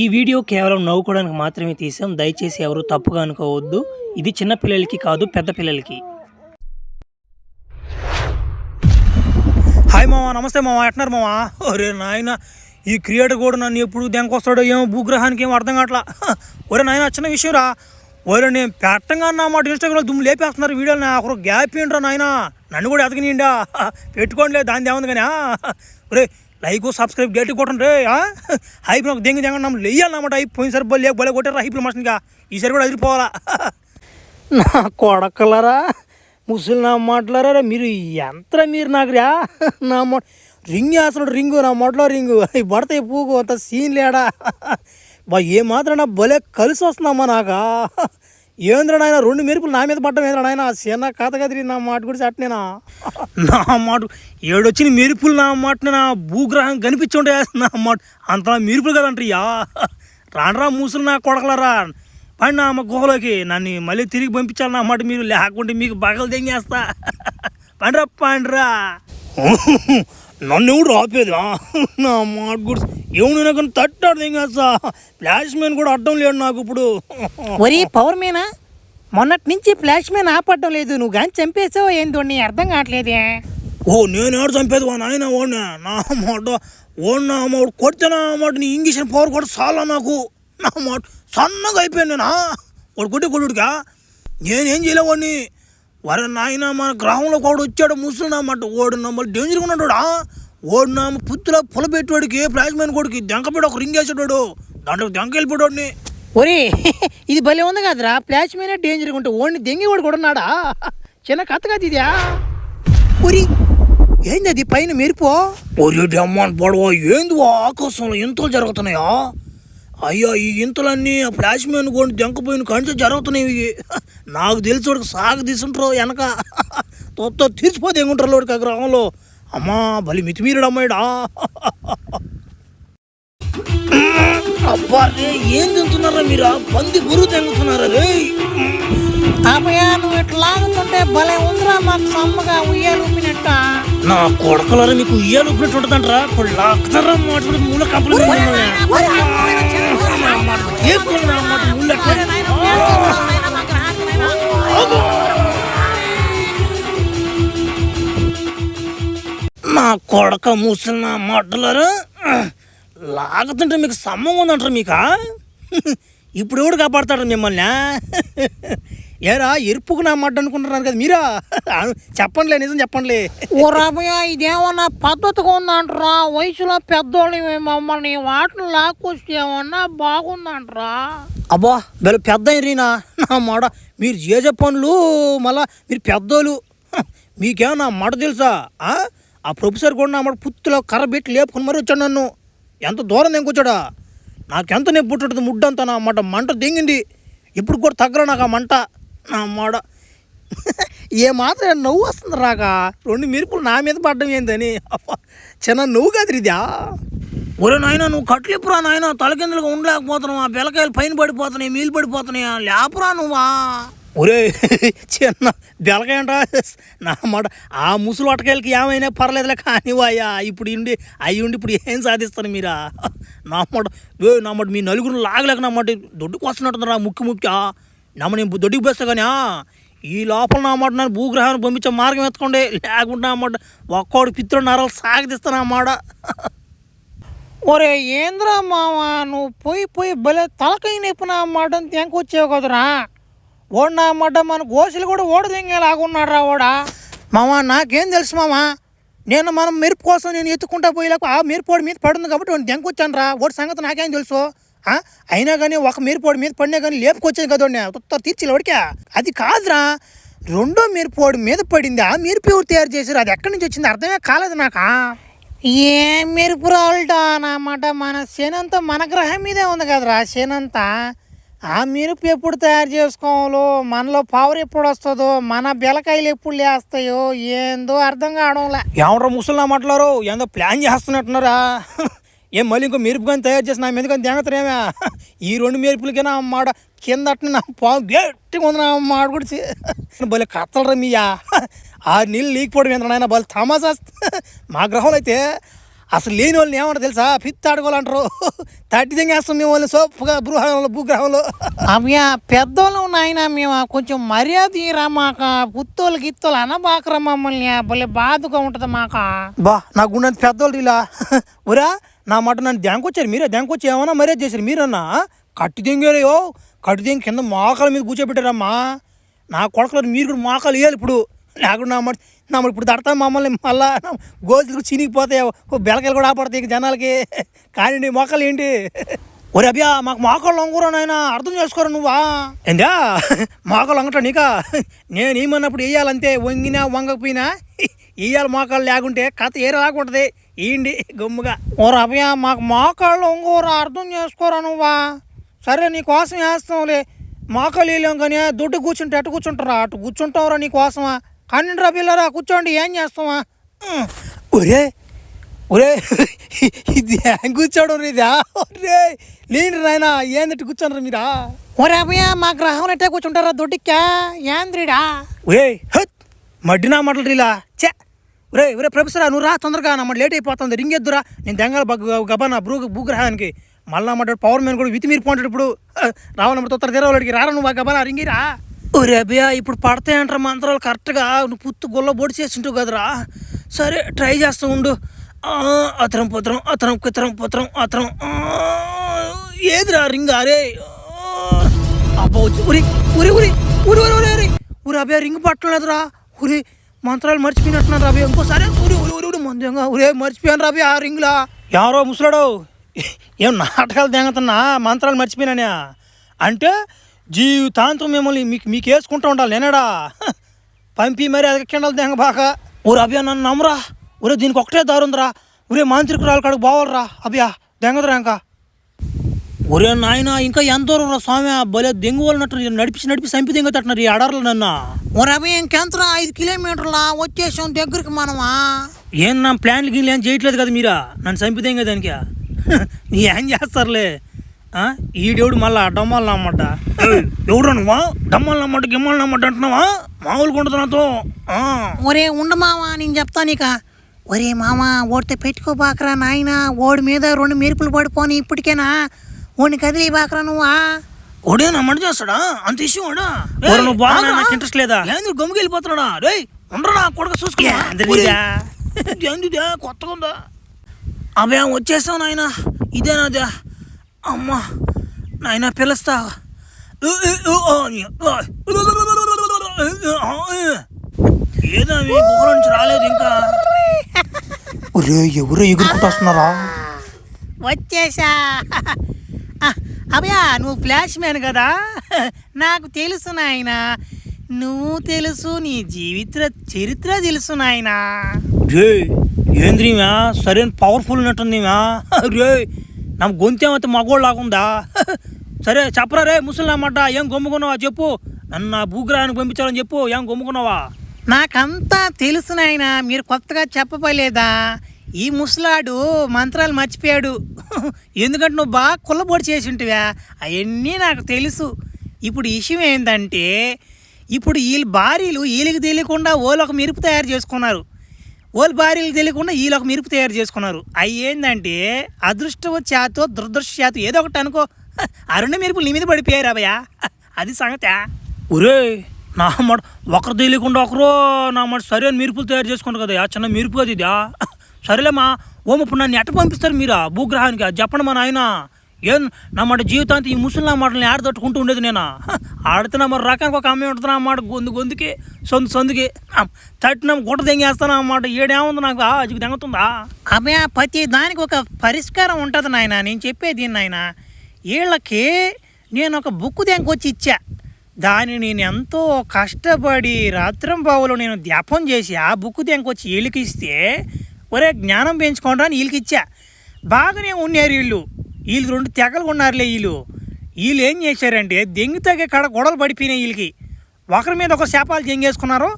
ఈ వీడియో కేవలం నవ్వుకోవడానికి మాత్రమే తీసాం. దయచేసి ఎవరు తప్పుగా అనుకోవద్దు. ఇది చిన్న పిల్లలకి కాదు, పెద్ద పిల్లలకి. హాయ్ మామ, నమస్తే మామ, ఎట్న్నారు మామ? ఒరే నాయన, ఈ క్రియేటర్ కూడా నన్ను ఎప్పుడు దెంకొస్తాడో ఏమో, భూగ్రహానికి ఏమో అర్థం కావట్లా. ఒరే నాయన, చిన్న విషయం రా. ఒరే నేను పెట్టంగా అన్నమాట ఇన్స్టాగ్రామ్లో దుమ్ము లేపేస్తున్నారు వీడియోని. ఒకరు గ్యాప్ ఏంట్రా నాయన, నన్ను కూడా ఎదగనిండా పెట్టుకోండి, దాని ఏముంది కానీ. ఒరే లైక్ సబ్స్క్రైబ్ గట్టి కొట్టండి రే. హైప్ నాకు దెంగి నమ్మ లేయాలన్నమాట. హైప్ పోయినసారి బలే కొట్టారా హైప్లో మనుషునిగా, ఈసారి కూడా అదిరిపోవాలా. నా కొడకలరా, ముసలి నా మాట్లాడారా మీరు, ఎంత మీరు నాకు రా. నా రింగ్ వేస్తున్నాడు, రింగు నా మొదలో రింగు పడతాయి పూగు, అంత సీన్ లేడా. బా ఏమాత్రం నా భలే కలిసి వస్తున్నామ్మా నాకా. ఏంద్ర నాయన, 2 మెరుపులు నా మీద పడ్డం ఏంద్ర నాయన. చిన్న కథ కదిరి నా మాట కూడా చట్నేనా. నా మాట ఏడొచ్చిన మెరుపులు నా మాట నా భూగ్రహం కనిపించుంటే నా మాట అంత మెరుపులు కదంటయ్యా. రానరా ముసలు నా కొడకలరా, పండి నా అమ్మ గుహలోకి నన్ను మళ్ళీ తిరిగి పంపించాలి నా మాట. మీరు లేకుంటే మీకు బగలు తెంగేస్తా. పండ్రా పండ్రా. నన్ను ఎవడు రాపేదా నా మాట కూడా. ఎవడైనా కానీ తట్టాడు తెంగేస్తా. ఫ్లాష్ మ్యాన్ కూడా అడ్డం లేడు నాకు ఇప్పుడు. ఒరే పవర్ మ్యానా, మొన్నటి నుంచి ఫ్లాష్ మ్యాన్ ఆపడ్డం లేదు. నువ్వు కానీ చంపేసావో ఏందో నీ అర్థం కావట్లేదే. ఓ నేను ఎవడు చంపేది వా నాయన ఓడినా నా మాట. ఓడినా అమ్మ కొడితే నా మాట నీ ఇంగ్లీష్ పవర్ కూడా చాలా నాకు. నా మాట సన్నగా అయిపోయాను నేనా. వాడు కొడుడుగా నేనేం చేయలేవాడిని. వరే నాయన, మన గ్రామంలో కూడా వచ్చాడు ముసలి నా మాట. ఓడు నమ్మలు డేంజర్గా ఉన్నాడు. ఓడు నా పుత్తుల పొల పెట్టేవాడికి, ఫ్లాష్ మ్యాన్ కొడుకు దెంకపెట్టి ఒక రింగ్ వేసాడు, దాంట్లో దెంక వెళ్ళిపోయాడిని. ఒరే ఇది భలే ఉంది కదరా, ఫ్లాష్ మ్యానే డేంజర్గా ఉంటే ఓడిని దెంగి వాడు కూడా ఉన్నాడా. చిన్న కథ కాదు ఇదా. ఒరి ఏంది అది పైన మెరుపు? ఒరి అమ్మాన్ పడవా, ఏంది ఆకాశంలో ఇంతలు జరుగుతున్నాయా? అయ్యా ఈ ఇంతలన్నీ ఆ ఫ్లాష్ మ్యాన్ కొన్ని దెంకపోయిన కంచె జరుగుతున్నాయి. నాకు తెలిసి వాడికి సాగు తీసుంటారు వెనక. తొత్త తీర్చిపోతే ఎంగుంటారు వాడికి ఆ గ్రామంలో. అమ్మా బలి మితిమీరుడు అమ్మాయిడా. అబ్బా రే, ఏం తింటున్నారా మీరు? పంది బురుగు తెంగుతున్నారా రే? అబ్బయా నువ్వు ఇట్లా లాగుతుంటే భలే ఉందిరా, మాకు సమ్మగా ఉయ్యాలు ఊపినట్ట. నా కొడకలరా, మీకు ఉయ్యాలు ఊపినట్టు ఉంటుందంటారా? ఇప్పుడు లాక్తారా మాట్లాడి మూల కప్పులు నా కొడక ముసలి నా మాటలరా. లాగుతుంటే మీకు సమ్మం ఉందంటారు మీకా? ఇప్పుడు ఎవడు కాపాడతాడు మిమ్మల్ని? ఏరా ఎరుపుకు నా మాట అనుకుంటున్నారు కదా మీరా? చెప్పండిలే, నిజం చెప్పండి. ఓ రాబోయా, ఇదేమన్నా పద్ధతిగా ఉందంటరా? వయసులో పెద్దోళ్ళు మమ్మల్ని వాటిని లాక్కొస్తే ఏమన్నా బాగుందంటరా? అబ్బా వీళ్ళు పెద్ద అయినా నా మాట. మీరు చేసే పనులు మళ్ళా మీరు పెద్దోళ్ళు. మీకేమో నా మాట తెలుసా? ఆ ప్రొఫెసర్ కూడా నా మాట పుత్తులో కర్ర పెట్టి లేపుకొని మరి వచ్చాడు నన్ను. ఎంత దూరం దెంకొచ్చాడా. నాకెంత నేను పుట్టదు ముడ్డంతా నా మాట. మంట దెంగింది, ఇప్పుడు కూడా తగ్గరా నాకు ఆ మంట నా మాట. ఏ మాత్రం నవ్వు వస్తుంది రాక. 2 మెరుపులు నా మీద పడ్డం ఏందని. చిన్న నువ్వు కాదు ఇదా. ఒరే నాయన, నువ్వు కట్లిప్పురా నాయన. తలకిందులుగా ఉండలేకపోతున్నావు. ఆ బెలకాయలు పైన పడిపోతున్నాయి, మీలు పడిపోతున్నాయా. లేపురా నువ్వా. ఒరే చిన్న బెలకాయ అంట నా మాట. ఆ ముసులు అటకాయలకి ఏమైనా పర్లేదులే కానీ అయ్యా. ఇప్పుడు ఇప్పుడు ఏం సాధిస్తాను మీరా నా మాట. నా మాట మీ నలుగురు లాగలేక నా మాట దొడ్డుకు వస్తున్నట్టున్నారా. ముఖ్య నమ్మ నేను దొడ్డుకు పోస్తా కానీ ఈ లోపల నా మాట నన్ను భూగ్రహాన్ని పంపించే మార్గం ఎత్తుకోండి. లేకుంటే నా మాట ఒక్కోడు పిత్రుడు నరాలు సాగదీస్తాను ఆ మాట. ఒరే ఏంద్రా మావా, నువ్వు పోయి భలే తలకై నొప్పి నా మాట తెంకొచ్చావు కదరా. ఓడు నా మాట మన గోసులు కూడా ఓడ తెంగేలాగున్నాడు రా ఓడా. మామ నాకేం తెలుసు మామ, మనం మెరుపు కోసం నేను ఎత్తుకుంటా పోయేలాకు ఆ మెరుపోడి మీద పడుతుంది కాబట్టి వాడిని దెంకొచ్చాను రా. ఓడి సంగతి నాకేం తెలుసు. అయినా కానీ ఒక మెరుపోడి మీద పడినా కానీ లేపుకొచ్చాను కదా వాడిని తీర్చి వాడికా. అది కాదురా, 2వ మెరుపోడి మీద పడింది. ఆ మెరుపు ఎవరు తయారు చేశారు? అది ఎక్కడి నుంచి వచ్చింది అర్థమే కాలేదు నాకా. ఏ మెరుపు రాళ్ళట అన్నమాట. మన శనంతా మన గ్రహం మీదే ఉంది కదరా శనంతా. ఆ మెరుపు ఎప్పుడు తయారు చేసుకోవాలో, మనలో పవర్ ఎప్పుడు వస్తుందో, మన బెలకాయలు ఎప్పుడు లేస్తాయో ఏందో అర్థం కావడంలే. ఎవరో ముసలి మాట్లాడారు, ఏందో ప్లాన్ చేస్తున్నట్టున్నారా. ఏం మళ్ళీ ఇంకో మెరుపు కానీ తయారు చేసి నా మీద కానీ దెంగతారేమే. ఈ 2 మెరుపులకైనా అమ్మాడ కింద అట్నే నా పావు గట్టిగా ఉంది నా అమ్మాడు కూడా. భలే కత్తలరా మీయా. 6 నీళ్ళు లీకపోవడం ఏంటన్నా నాయన, భలే తమాసా. మా గ్రహంలో అయితే అసలు లేని వాళ్ళని ఏమంటారు తెలుసా, పిత్త ఆడుకోవాలంటారు. తట్టి తెంగేస్తాం మేము వాళ్ళని సోపుగా భూగ్రహంలో. అవ్యా పెద్దోళ్ళం నాయన మేము కొంచెం మర్యాద ఇరా మాక పుత్తోళ్ళు గిత్తోళ్ళు అనబాకరా మమ్మల్ని భలే బాధగా ఉంటుంది మాక. బా నా గుండె పెద్దోళ్ళు ఇలా ఒరా నా మాట నన్ను ధ్యాంకొచ్చారు మీరే, ధ్యాంకొచ్చి ఏమన్నా మర్యాద చేశారు మీరన్నా. కట్టి తెంగారో కట్టి తెంగి కింద మోకాల మీద కూర్చోబెట్టారమ్మా. నా కొడకలు మీరు కూడా మోకాలు వేయాలి ఇప్పుడు. లేకుండా నా మాట ఇప్పుడు తడతా మమ్మల్ని మళ్ళా గోతులు చినిగిపోతాయి, బెలకాయలు కూడా ఆపడతాయి జనాలకి. కానీ మోకాలు ఏంటి ఒరే అభ్యా మాకు మోకాళ్ళు వంగురా నాయన, అర్థం చేసుకోరా నువ్వా. ఏందా మోకాలు వంగటా నీకా? నేను ఏమన్నప్పుడు వేయాలంతే, వంగినా వంగకపోయినా వేయాలి. మోకాళ్ళు లేకుంటే కథ ఏరే రాకుంటుంది. ఏంటి గమ్ముగా ఓ అభ్యా మాకు మోకాళ్ళు ఒంగోరా, అర్థం చేసుకోరా నువ్వా. సరే నీకోసం వేస్తాంలే, మోకాళ్ళు వేయలేం కానీ దొడ్డు కూర్చుంటే అటు కూర్చుంటారా, అటు కూర్చుంటావురా నీకోసమా. కానీ రా పిల్లరా కూర్చోండి, ఏం చేస్తావా. ఒరే ఒరే ఇది కూర్చోవడం ఇదా? ఒరే లేండి నాయన, ఏందట్టు కూర్చోనరా మీరా? ఒరే అభ్యా మా గ్రహం ఎట్టే కూర్చుంటారా దొడ్డిక్కా ఏంద్రీడా. ఒరే హత్ మడ్డినా మాటలు రీలా చే. ఒరే ఒరే ప్రొఫెసరా నువ్వు రా తొందరగా, నా మాట లేట్ అయిపోతుంది, రింగ్ ఎద్దురా. నేను దెంగల గబానా భూగ్రహానికి మళ్ళా మాట పవర్ మ్యాన్ కూడా వితిమీరి పోంటాడు ఇప్పుడు. రావాలన్నమాట తొత్తర తెరవాళ్ళకి రారా నువ్వు గబానా రింగిరా. ఒరే అభ్యా ఇప్పుడు పడతాయంటారా మంత్రాలు కరెక్ట్గా, నువ్వు పుత్తు గొల్ల బొడి చేసింటావు కదరా. సరే ట్రై చేస్తూ ఉండు. అతరం పుత్రం అతరం కుతరం పుత్రం అతరం ఏదిరా రింగ్ అరే అబ్బా ఉరి ఉరి ఉరి ఉరి ఉరి ఉరి ఉరి ఉరి అభ్యా రింగ్ పట్టలేదురా. ఉరి మంత్రాలు మర్చిపోయినట్టున్నారు అభ్యా. ఇంకోసారి ఉరి ఉరి ఉరి ఉరి మందంగా ఉరే మర్చిపోయాను రాబీ ఆ రింగ్లా. ఎవరో ముసలాడో ఏం నాటకాలు తెంగుతున్నా మంత్రాలు మర్చిపోయినానే అంటే జీవితాంతం మిమ్మల్ని మీకు వేసుకుంటూ ఉండాలి నేనేడా. పంపి మరి అది కిండలు తెంగ బాగా. ఊరు అభ్యా నన్ను నమ్మరా. ఒరే దీనికి ఒకటే దారి ఉందిరా. ఒరే మాంత్రికురాలు కాడికి బావాలరా అభ్యా, దెంగదురా ఇంకా. ఒరే నాయన ఇంకా ఎంత దూరం రా స్వామి, భలే దెంగు వాళ్ళనట్టు నడిపి సంపి దెంగతట్టున్నారు ఈ అడర్లు నన్ను. ఒరే అభ్యా ఇంకెంతరా 5 కిలోమీటర్లా వచ్చేసాం దగ్గరికి మనమా. ఏం నా ప్లాన్లు గిన్లు ఏం చేయట్లేదు కదా మీరా, నన్ను సంపి దెంగ దానికి. నీ ఏం చేస్తారులే. ఈడెవడు మళ్ళా డమ్మాలు నమ్మంట. ఎవడు నువ్వా డమ్మాలు నమ్మంట గిమ్మాలు నమ్మంట అంటున్నావా? మామూలుగా ఉండదు నాతో. ఒరే ఉండు మావా నేను చెప్తా నీక. ఒరే మామా ఓడితే పెట్టుకోబాకరా నాయన, ఓడి మీద 2 మెరుపులు పడిపోని ఇప్పటికేనా ఓడిని కదిలే బాకరా నువ్వా. ఓడే నమ్మంట చేస్తాడా అంత ఇష్యూ వాడా? నువ్వు బాగా నాకు ఇంట్రెస్ట్ లేదా? ఎందుకు గమ్ముకి వెళ్ళిపోతున్నాడా? రే ఉండరా కొడుకు చూసుకో కొత్తగా ఉందా అభ్యా వచ్చేసావు నాయన. ఇదేనాదే అమ్మా నాయన పిలుస్తా. ఏదో మీ గుహల నుంచి రాలేదు ఇంకా. ఎవరు ఎగురుకుంటూ వస్తున్నారా? వచ్చేసా అభ్యా నువ్వు ఫ్లాష్ మ్యాన్ కదా, నాకు తెలుసు నాయన. నువ్వు తెలుసు, నీ చరిత్ర తెలుసు నాయన. రే ఏంద్రీమా సరైన పవర్ఫుల్ ఉన్నట్టుందిమా. రే నా గొంతేమైతే మగోళ్ళు లాగుందా? సరే చెప్పరా రే ముసలినమాట, ఏం గమ్ముకున్నావా చెప్పు. నన్ను నా భూగ్రహానికి పంపించాలని చెప్పు, ఏం గమ్ముకున్నావా? నాకంతా తెలుసు నాయన, మీరు కొత్తగా చెప్పలేదా. ఈ ముసలాడు మంత్రాలు మర్చిపోయాడు. ఎందుకంటే నువ్వు బాగా కుల్లబొడి చేసి ఉంటివా, అవన్నీ నాకు తెలుసు. ఇప్పుడు విషయం ఏంటంటే ఇప్పుడు వీళ్ళ భార్యలు వీళ్ళకి తెలియకుండా ఓళ్ళొక మెరుపు తయారు చేసుకున్నారు, వాళ్ళ భార్యలకు తెలియకుండా వీళ్ళొక మెరుపు తయారు చేసుకున్నారు. అవి ఏంటంటే అదృష్టవశాత్తు దురదృష్టవశాత్తు ఏదో ఒకటి అనుకో, ఆ 2 మెరుపులు నీ మీద పడిపోయారు అభయ్యా, అది సంగతి. ఒరే నా మాట ఒకరు తెలియకుండా ఒకరు నా మాట సరైన మెరుపులు తయారు చేసుకున్నారు కదా, ఆ చిన్న మెరుపు అది ఇదా. సరేలేమ్మా ఓం ఇప్పుడు నన్ను ఎట్ట పంపిస్తారు మీరా భూగ్రహానికి అది చెప్పండి మా నాయన. ఏం నా మాట జీవితాంతి ఈ ముసలి నా మాటలని ఆడదట్టుకుంటూ ఉండేది నేను. ఆడుతున్నా మరి రకానికి ఒక అమ్మాయి ఉంటున్నా అన్నమాట, గొంతుకి సొందుకి తట్టిన గుట్ట దెంగేస్తాను అన్నమాట. ఏడేముంది నాకు అది దెంగతుందా? అభయ ప్రతి దానికి ఒక పరిష్కారం ఉంటుంది నాయన. నేను చెప్పేది నాయన, వీళ్ళకి నేను ఒక బుక్ దెంకొచ్చి ఇచ్చా, దాన్ని నేను ఎంతో కష్టపడి రాత్రింబావులో నేను ధ్యాపం చేసి ఆ బుక్ దెంకొచ్చి వీళ్ళకి ఇస్తే ఒరే జ్ఞానం పెంచుకోవడానికి వీళ్ళకి ఇచ్చా. బాగానే ఉన్నారు వీళ్ళు 2 తెగలు ఉన్నారులే. వీళ్ళు ఏం చేశారంటే దెంగి తగ్గే కాడ గొడవలు పడిపోయినాయి వీళ్ళకి. ఒకరి మీద ఒక శాపాలు దెంగేసుకున్నారు.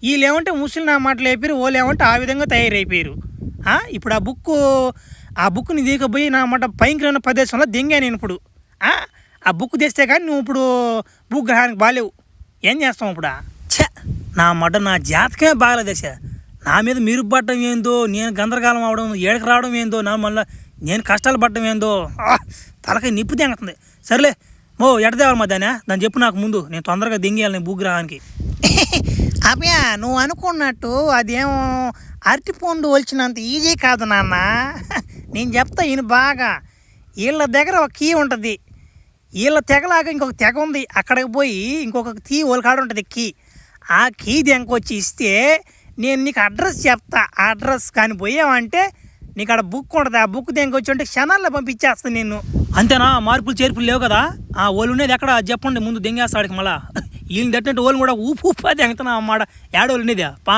వీళ్ళు ఏమంటే ముసలి నా మాటలు అయిపోయారు, వాళ్ళు ఏమంటే ఆ విధంగా తయారైపోయారు. ఇప్పుడు ఆ బుక్ని దిగపోయి నా మాట భయంకరమైన ప్రదేశంలో దెంగా నేను ఇప్పుడు. ఆ బుక్ తెస్తే కానీ నువ్వు ఇప్పుడు భూగ్రహానికి బాలేవు. ఏం చేస్తావు ఇప్పుడు? ఛ నా మాట నా జాతకమే బాగలేదు దశ. నా మీద మీరు పడటం ఏందో, నేను గందరగోళం అవడం, ఏడకి రావడం ఏందో, నా మళ్ళీ నేను కష్టాలు పడటం ఏందో, తలకాయ నిప్పు తెంగుతుంది. సర్లే మో ఎడదేవాలి మధ్యాహ్న దాన్ని చెప్పు నాకు ముందు, నేను తొందరగా దింగేయాలి నేను భూగ్రహానికి. అబ్యా నువ్వు అనుకున్నట్టు అదేమో అరటిపండు ఒలిచినంత ఈజీ కాదు నాన్న. నేను చెప్తా ఈయన బాగా. వీళ్ళ దగ్గర ఒక కీ ఉంటుంది, వీళ్ళ తెగలాగా ఇంకొక తెగ ఉంది. అక్కడికి పోయి ఇంకొక కీ వాళ్ళ కాడ ఉంటుంది కీ. ఆ కీ దెంకొచ్చి ఇస్తే నేను నీకు అడ్రస్ చెప్తా. ఆ అడ్రస్ కానీ పోయావంటే నీకు ఆడ బుక్ ఉంటుంది. ఆ బుక్ దెంకొచ్చి అంటే క్షణాల్లో పంపించేస్తాను నిన్ను. అంతేనా? మార్పులు చేర్పులు లేవు కదా? ఆ ఓళ్ళు ఉండేది ఎక్కడ చెప్పండి ముందు, దెంగేస్తాడికి మళ్ళా. వీళ్ళని తట్టినట్టు ఓళ్ళు కూడా ఊపు ఊపా దెంగతున్నా అమ్మాట. ఏడోళ్ళు ఉండేదా పా.